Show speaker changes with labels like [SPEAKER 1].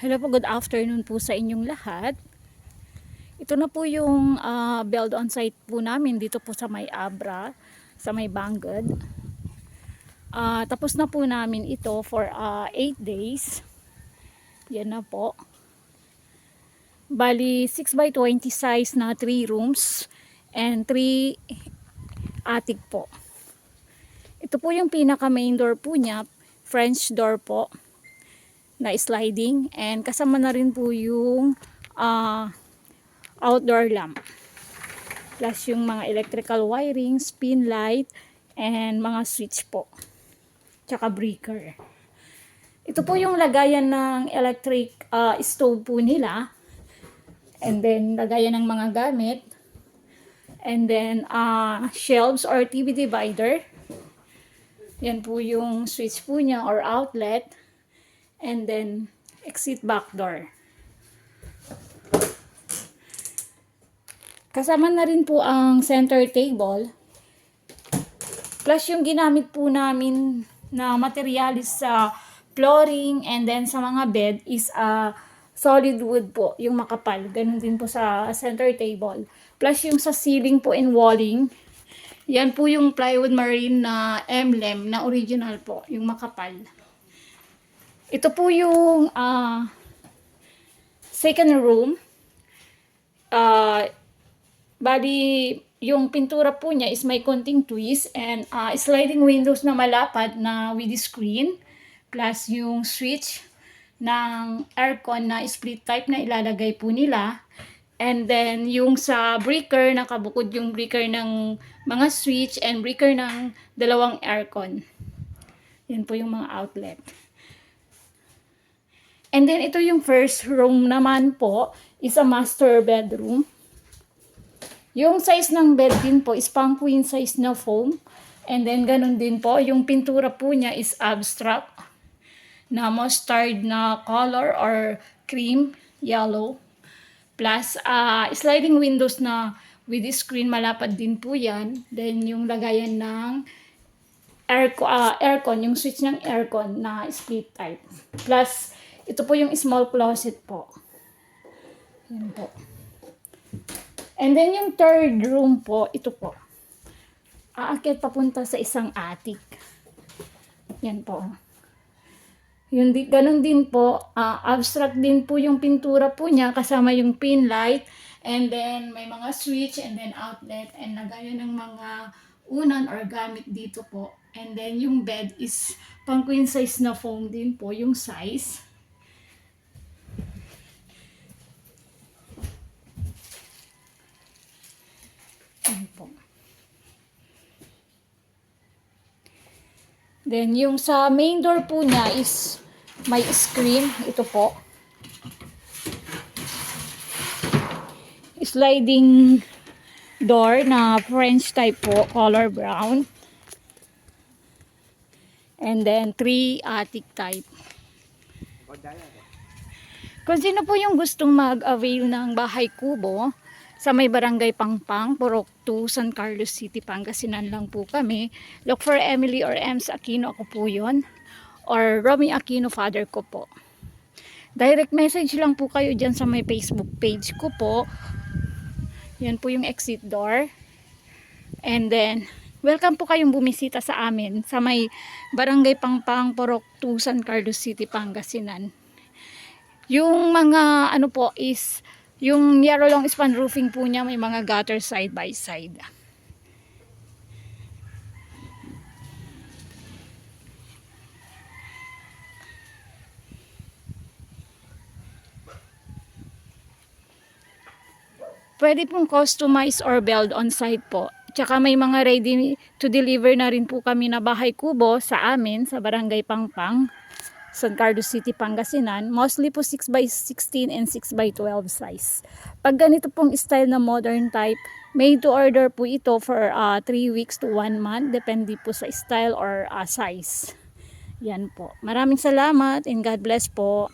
[SPEAKER 1] Hello po, good afternoon po sa inyong lahat. Ito na po yung build on site po namin dito po sa may Abra, sa may Bangged. Tapos na po namin ito for 8 days. Yan na po. Bali 6 by 20 size na 3 rooms and 3 attic po. Ito po yung pinaka main door po niya, French door po na sliding, and kasama na rin po yung outdoor lamp plus yung mga electrical wiring, spin light, and mga switch po tsaka breaker. Ito po yung lagayan ng electric stove po nila, and then lagayan ng mga gamit, and then shelves or TV divider. Yan po yung switch po niya or outlet, and then exit back door. Kasama na rin po ang center table. Plus yung ginamit po namin na materialis sa flooring and then sa mga bed is solid wood po, yung makapal. Ganun din po sa center table. Plus yung sa ceiling po and walling, yan po yung plywood marine na emblem na original po, yung makapal. Ito po yung second room. Bali, yung pintura po niya is may konting twist and sliding windows na malapad na with screen, plus yung switch ng aircon na split type na ilalagay po nila, and then yung sa breaker, nakabukod yung breaker ng mga switch and breaker ng dalawang aircon. Yan po yung mga outlet. And then ito yung first room naman po is a master bedroom. Yung size ng bed din po is pang queen size na foam. And then ganun din po, yung pintura po niya is abstract na mustard na color or cream yellow. Plus sliding windows na with screen, malapad din po yan. Then yung lagayan ng aircon, yung switch ng aircon na split type. Plus ito po yung small closet po. Yan po. And then yung third room po, ito po. Aakyat papunta sa isang attic. Yan po. Ganun din po, abstract din po yung pintura po niya, kasama yung pin light, and then may mga switch, and then outlet, and lagayan ng mga unan or gamit dito po. And then yung bed is pang queen size na foam din po, yung size. Then yung sa main door po niya is may screen. Ito po. Sliding door na French type po, color brown. And then 3 attic type. Kung sino po yung gustong mag-avail ng bahay kubo, sa may Barangay Pangpang, Purok 2, San Carlos City, Pangasinan lang po kami. Look for Emily or Ems Aquino, ako po yun. Or Romy Aquino, father ko po. Direct message lang po kayo dyan sa may Facebook page ko po. Yan po yung exit door. And then, welcome po kayong bumisita sa amin sa may Barangay Pangpang, Purok 2, San Carlos City, Pangasinan. Yung mga ano po is yung yellow long span roofing po niya, may mga gutter side by side. Pwede pong customize or build on site po. Tsaka may mga ready to deliver na rin po kami na bahay kubo sa amin sa Barangay Pangpang, San Carlos City, Pangasinan. Mostly po 6x16 and 6x12 size. Pag ganito pong style na modern type, made to order po ito for 3 weeks to 1 month. Depende po sa style or size. Yan po. Maraming salamat and God bless po.